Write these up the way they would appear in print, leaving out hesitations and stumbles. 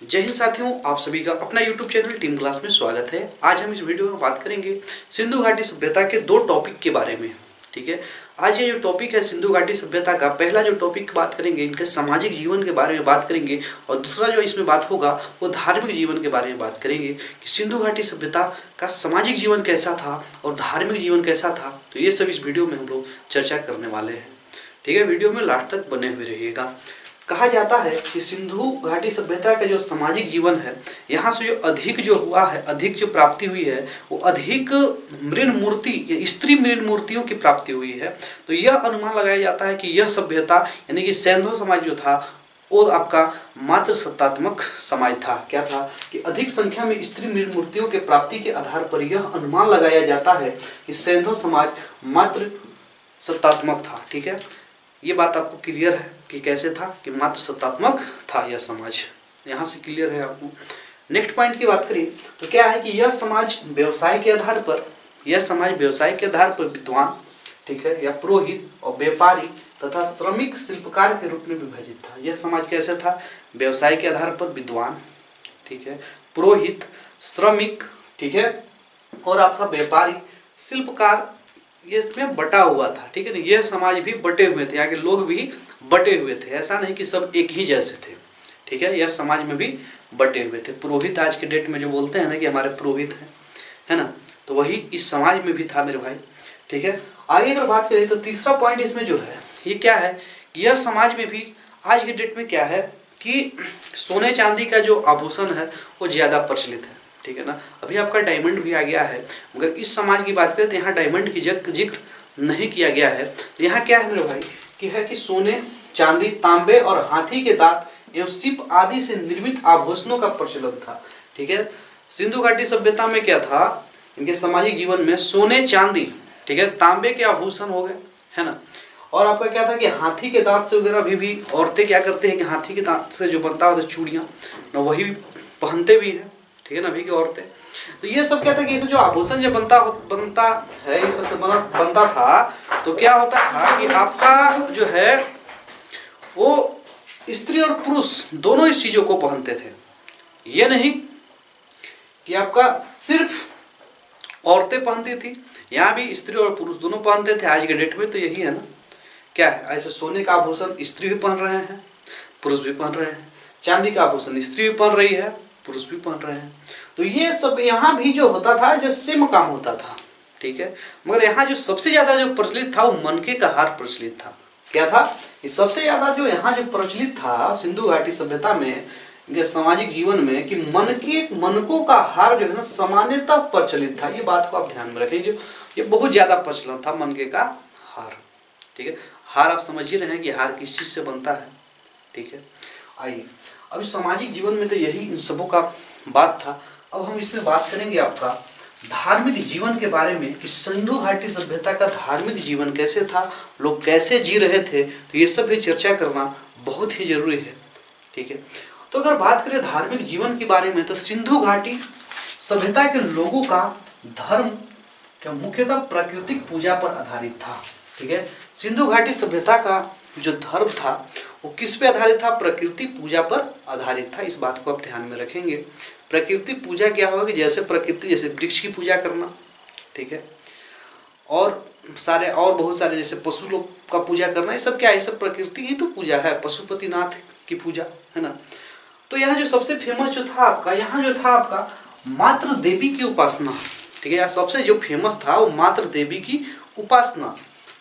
जय हिंद साथियों, आप सभी का अपना YouTube चैनल टीम क्लास में स्वागत है। आज हम इस वीडियो में बात करेंगे सिंधु घाटी सभ्यता के दो टॉपिक के बारे में। ठीक है, आज ये जो टॉपिक है सिंधु घाटी सभ्यता का, पहला जो टॉपिक बात करेंगे इनके सामाजिक जीवन के बारे में बात करेंगे, और दूसरा जो इसमें बात होगा वो धार्मिक जीवन के बारे में बात करेंगे कि सिंधु घाटी सभ्यता का सामाजिक जीवन कैसा था और धार्मिक जीवन कैसा था। तो ये सब इस वीडियो में हम लोग चर्चा करने वाले हैं। ठीक है, वीडियो में लास्ट तक बने हुए रहिएगा। कहा जाता है कि सिंधु घाटी सभ्यता का जो सामाजिक जीवन है, यहाँ से जो अधिक जो हुआ है, अधिक जो प्राप्ति हुई है, वो अधिक मृण मूर्ति या स्त्री मृण मूर्तियों की प्राप्ति हुई है। तो यह अनुमान लगाया जाता है कि यह सभ्यता यानी कि सैंधव समाज जो था वो आपका मात्र सत्तात्मक समाज था। क्या था कि अधिक संख्या में स्त्री मृण मूर्तियों के प्राप्ति के आधार पर यह अनुमान लगाया जाता है कि सैंधव समाज मात्र सत्तात्मक था। ठीक है, ये बात आपको क्लियर है कि कैसे था कि मात्र सत्तात्मक था यह समाज, यहाँ से क्लियर है आपको। नेक्स्ट पॉइंट की बात करें तो क्या है कि यह समाज व्यवसाय के आधार पर, यह समाज व्यवसाय के आधार पर विद्वान, ठीक है, या पुरोहित और व्यापारी तथा श्रमिक शिल्पकार के रूप में विभाजित था। यह समाज कैसे था? व्यवसाय के आधार पर विद्वान, ठीक है, पुरोहित, श्रमिक, ठीक है, और आपका व्यापारी, शिल्पकार, ये इसमें बटा हुआ था। ठीक है ना, यह समाज भी बटे हुए थे, यहाँ के लोग भी बटे हुए थे, ऐसा नहीं कि सब एक ही जैसे थे। ठीक है, यह समाज में भी बटे हुए थे। पुरोहित आज के डेट में जो बोलते हैं ना कि हमारे पुरोहित हैं, है ना, तो वही इस समाज में भी था मेरे भाई। ठीक है, आगे अगर बात करें तो तीसरा पॉइंट इसमें जो है ये क्या है, यह समाज में भी आज के डेट में क्या है कि सोने चांदी का जो आभूषण है वो ज्यादा प्रचलित है। ठीक है ना, अभी आपका डायमंड भी आ गया है, मगर इस समाज की बात करें तो यहाँ डायमंड की जिक्र नहीं किया गया है। तो यहाँ क्या है मेरे भाई कि है कि सोने, चांदी, तांबे और हाथी के दांत एवं सीप आदि से निर्मित आभूषणों का प्रचलन था। ठीक है, सिंधु घाटी सभ्यता में क्या था, इनके सामाजिक जीवन में सोने, चांदी, ठीक है, तांबे के आभूषण हो गए, है ना, और आपका क्या था कि हाथी के दांत से वगैरह भी औरतें क्या करते हैं कि हाथी के दांत से जो बनता होता है चूड़ियाँ, वही पहनते भी हैं। ठीक है ना, अभी की औरतें। तो ये सब क्या था कि जो आभूषण जो बनता है, ये सबसे बनता था, तो क्या होता था कि आपका जो है वो स्त्री और पुरुष दोनों इस चीजों को पहनते थे। ये नहीं कि आपका सिर्फ औरतें पहनती थी, यहाँ भी स्त्री और पुरुष दोनों पहनते थे। आज के डेट में तो यही है ना, क्या है, ऐसे सोने का आभूषण स्त्री भी पहन रहे हैं, पुरुष भी पहन रहे हैं, चांदी का आभूषण स्त्री भी पहन रही है, पुरुष भी पहन रहे हैं। तो ये सब यहाँ भी जो होता था जो सेम काम होता था। ठीक है, मगर यहाँ जो सबसे ज्यादा जो प्रचलित था वो मनके का हार प्रचलित था। क्या था, सबसे ज्यादा जो यहाँ जो प्रचलित था सिंधु घाटी सभ्यता में, इनके सामाजिक जीवन में, कि मनकों का हार जो है ना सामान्यतः प्रचलित था। ये बात को आप ध्यान में रखेंगे, ये बहुत ज्यादा प्रचलन था मनके का हार। ठीक है, हार आप समझ ही रहे हैं कि हार किस चीज से बनता है। ठीक है, आइए अभी सामाजिक जीवन में तो यही इन सबों का बात था। अब हम इसमें बात करेंगे आपका धार्मिक जीवन के बारे में कि सिंधु घाटी सभ्यता का धार्मिक जीवन कैसे था, लोग कैसे जी रहे थे। तो ये सब भी चर्चा करना बहुत ही जरूरी है। ठीक है, तो अगर बात करें धार्मिक जीवन के बारे में तो सिंधु घाटी सभ्यता के लोगों का धर्म क्या मुख्यतः प्राकृतिक पूजा पर आधारित था। ठीक है, सिंधु घाटी सभ्यता का जो धर्म था वो किस पे आधारित था? प्रकृति पूजा पर आधारित था। इस बात को आप ध्यान में रखेंगे। प्रकृति पूजा क्या होगा कि जैसे प्रकृति, जैसे वृक्ष की पूजा करना, ठीक है, और सारे और बहुत सारे जैसे पशु लोग का पूजा करना, ये सब क्या है, ये सब प्रकृति ही तो पूजा है, पशुपतिनाथ की पूजा, है ना। तो यहाँ जो सबसे फेमस जो था आपका, यहाँ जो था आपका मात्र देवी की उपासना। ठीक है, यहाँ सबसे जो फेमस था वो मात्र देवी की उपासना,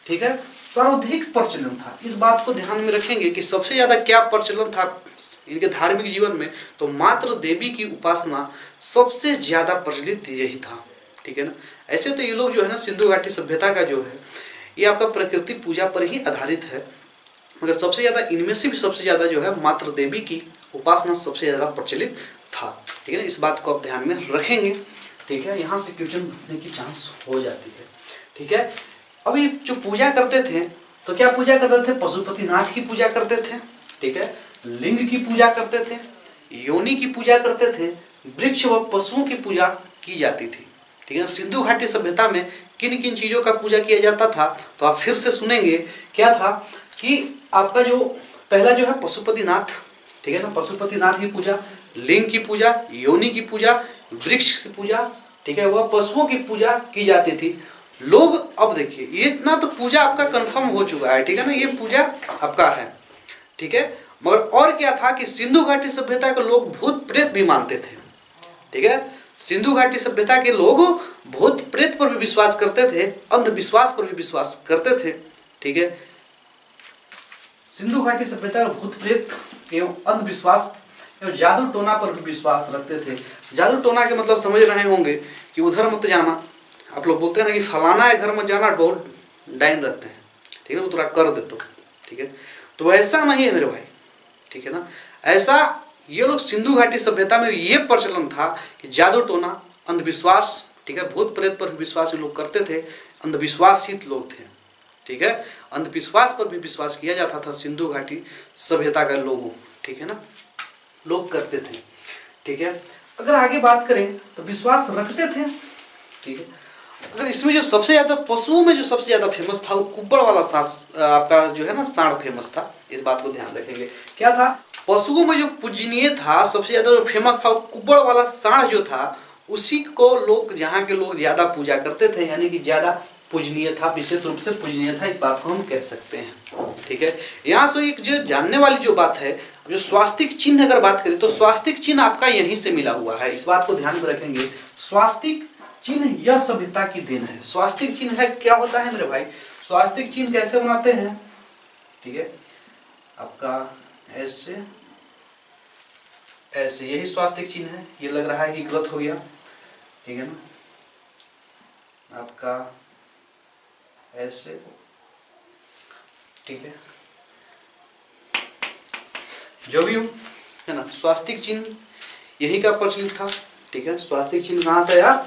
ठीक है, सर्वाधिक प्रचलन था। इस बात को ध्यान में रखेंगे कि सबसे ज्यादा क्या प्रचलन था इनके धार्मिक जीवन में, तो मात्र देवी की उपासना सबसे ज्यादा प्रचलित यही था। ठीक है ना, ऐसे तो ये लोग जो है ना सिंधु घाटी सभ्यता का जो है ये आपका प्रकृति पूजा पर ही आधारित है, मगर सबसे ज्यादा इनमें से भी सबसे ज्यादा जो है मात्र देवी की उपासना सबसे ज्यादा प्रचलित था। ठीक है ना, इस बात को आप ध्यान में रखेंगे। ठीक है, यहाँ से क्वेश्चन बनने की चांस हो जाती है। ठीक है, अभी जो पूजा करते थे तो क्या पूजा करते थे? पशुपतिनाथ की पूजा करते थे, ठीक है, लिंग की पूजा करते थे, योनि की पूजा करते थे, वृक्ष व पशुओं की पूजा की जाती थी। ठीक है, सिंधु घाटी सभ्यता में किन किन चीजों का पूजा किया जाता था तो आप फिर से सुनेंगे। क्या था कि आपका जो पहला जो है पशुपतिनाथ ठीक है ना। पशुपतिनाथ की पूजा, लिंग की पूजा, योनि की पूजा, वृक्ष की पूजा, ठीक है, वह पशुओं की पूजा की जाती थी। लोग अब देखिए ये इतना तो पूजा आपका कंफर्म हो चुका है, ठीक है ना, ये पूजा आपका है, ठीक है। मगर और क्या था कि सिंधु घाटी सभ्यता के लोग भूत प्रेत भी मानते थे, ठीक है। सिंधु घाटी सभ्यता के लोग भूत प्रेत पर भी विश्वास करते थे, अंधविश्वास पर भी विश्वास करते थे, ठीक है। सिंधु घाटी सभ्यता भूत प्रेत एवं अंधविश्वास एवं जादू टोना पर भी विश्वास रखते थे। जादू टोना के मतलब समझ रहे होंगे कि उधर मत जाना, आप लोग बोलते हैं ना कि फलाना है घर में जाना बहुत डाइन रहते हैं, ठीक है, वो थोड़ा कर देते, ठीक है। तो ऐसा नहीं है मेरे भाई, ठीक है ना। ऐसा ये लोग सिंधु घाटी सभ्यता में ये प्रचलन था कि जादू टोना, अंधविश्वास, ठीक है, भूत प्रेत पर विश्वास लोग करते थे, अंधविश्वासित लोग थे, ठीक है। अंधविश्वास पर भी विश्वास किया जाता था सिंधु घाटी सभ्यता का लोगों, ठीक है ना, लोग करते थे, ठीक है। अगर आगे बात करें तो विश्वास रखते थे, ठीक है। अगर इसमें जो सबसे ज्यादा पशुओं में जो सबसे ज्यादा फेमस था वो कुब्बड़ वाला आपका जो है ना सांड फेमस था, इस बात को ध्यान रखेंगे। क्या था पशुओं में जो पूजनीय था, सबसे ज्यादा जो फेमस था वो कुब्बड़ वाला सांड जो था, उसी को लोग यहाँ के लोग ज्यादा पूजा करते थे, यानी कि ज्यादा पूजनीय था, विशेष रूप से पूजनीय था, इस बात को हम कह सकते हैं, ठीक है। यहाँ से एक जो जानने वाली जो बात है, जो स्वास्तिक चिन्ह अगर बात करें तो स्वास्तिक चिन्ह आपका यहीं से मिला हुआ है, इस बात को ध्यान में रखेंगे। स्वास्तिक चिन्ह यह सभ्यता की देन है। स्वास्तिक चिन्ह है क्या होता है मेरे भाई, स्वास्तिक चिन्ह कैसे बनाते हैं, ठीक है, आपका ऐसे ऐसे, यही स्वास्तिक चिन्ह है। ये लग रहा है कि गलत हो गया, ठीक है ना, आपका ऐसे, ठीक है, जो भी हो, है ना। स्वास्तिक चिन्ह यही का प्रचलित था, ठीक है। स्वास्तिक चिन्ह कहाँ से आया,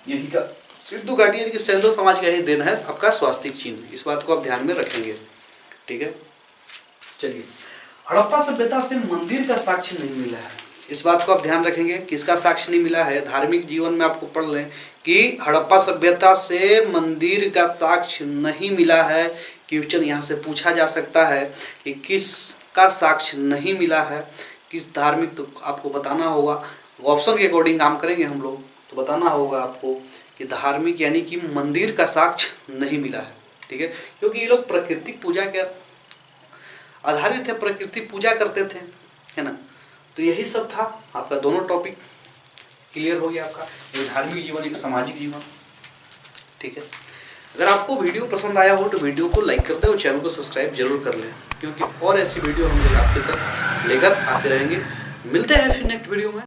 यही का सिंधु घाटी यानी कि सैंधव समाज का ही देन है आपका स्वास्तिक चिन्ह, इस बात को आप ध्यान में रखेंगे, ठीक है। चलिए, हड़प्पा सभ्यता से मंदिर का साक्ष्य नहीं मिला है, इस बात को आप ध्यान रखेंगे। किसका साक्ष्य नहीं मिला है, धार्मिक जीवन में आपको पढ़ लें कि हड़प्पा सभ्यता से मंदिर का साक्ष्य नहीं मिला है। क्वेश्चन यहाँ से पूछा जा सकता है कि किसका साक्ष्य नहीं मिला है, किस धार्मिक, तो आपको बताना होगा, ऑप्शन के अकॉर्डिंग काम करेंगे हम लोग, तो बताना होगा आपको कि धार्मिक यानी कि मंदिर का साक्ष्य नहीं मिला है, ठीक है। क्योंकि ये लोग प्राकृतिक पूजा के आधारित है, प्रकृति पूजा करते थे, है ना। तो यही सब था आपका, दोनों टॉपिक क्लियर हो गया आपका, एक धार्मिक जीवन, एक सामाजिक जीवन, ठीक है। अगर आपको वीडियो पसंद आया हो तो वीडियो को लाइक कर दें और चैनल को सब्सक्राइब जरूर कर लें, क्योंकि और ऐसी वीडियो हम लोग आपके तक लेकर आते रहेंगे। मिलते हैं फिर नेक्स्ट वीडियो में।